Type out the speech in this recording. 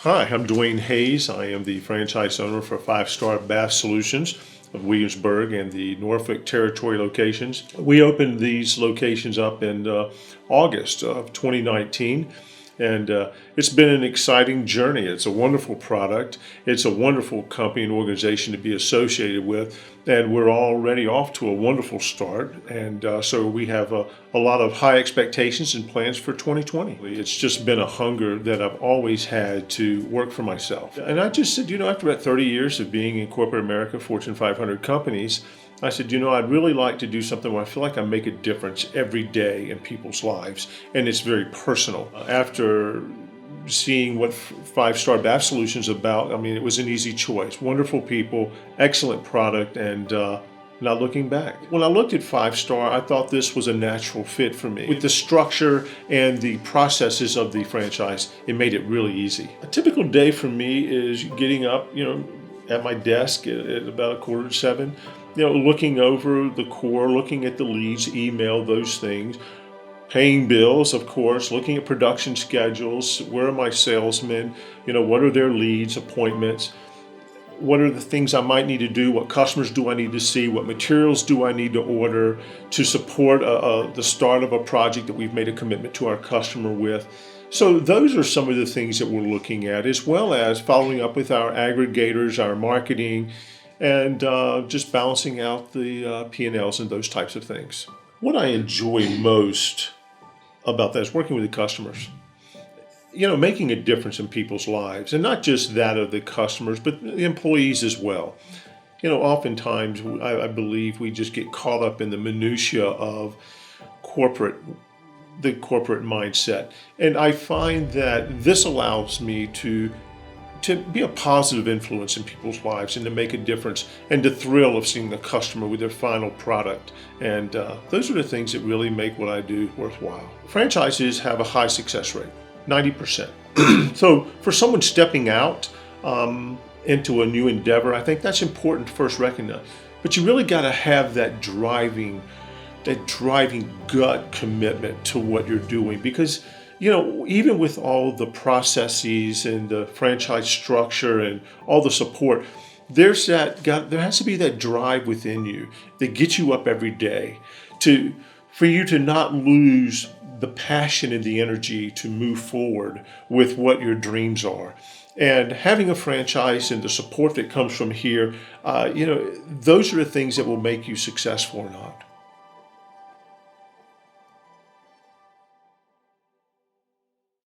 Hi, I'm Duane Hayes. I am the franchise owner for Five Star Bath Solutions of Williamsburg and the Norfolk Territory locations. We opened these locations up in August of 2019. And it's been an exciting journey. It's a wonderful product. It's a wonderful company and organization to be associated with. And we're already off to a wonderful start. And so we have a lot of high expectations and plans for 2020. It's just been a hunger that I've always had to work for myself. And I just said, after about 30 years of being in corporate America, Fortune 500 companies, I said, I'd really like to do something where I feel like I make a difference every day in people's lives, and it's very personal. After seeing what Five Star Bath Solutions is about, it was an easy choice. Wonderful people, excellent product, and not looking back. When I looked at Five Star, I thought this was a natural fit for me. With the structure and the processes of the franchise, it made it really easy. A typical day for me is getting up, at my desk at about 6:45, looking over the core, looking at the leads, email, those things, paying bills, of course, looking at production schedules, where are my salesmen, what are their leads, appointments, what are the things I might need to do, what customers do I need to see, what materials do I need to order to support the start of a project that we've made a commitment to our customer with. So those are some of the things that we're looking at, as well as following up with our aggregators, our marketing, and just balancing out the P&Ls and those types of things. What I enjoy most about that is working with the customers. Making a difference in people's lives, and not just that of the customers, but the employees as well. Oftentimes I believe we just get caught up in the minutia of the corporate mindset. And I find that this allows me to be a positive influence in people's lives and to make a difference, and the thrill of seeing the customer with their final product. And those are the things that really make what I do worthwhile. Franchises have a high success rate, 90%. So for someone stepping out into a new endeavor, I think that's important to first recognize. But you really got to have that driving gut commitment to what you're doing, because even with all the processes and the franchise structure and all the support, there has to be that drive within you that gets you up every day for you to not lose the passion and the energy to move forward with what your dreams are. And having a franchise and the support that comes from here, those are the things that will make you successful or not.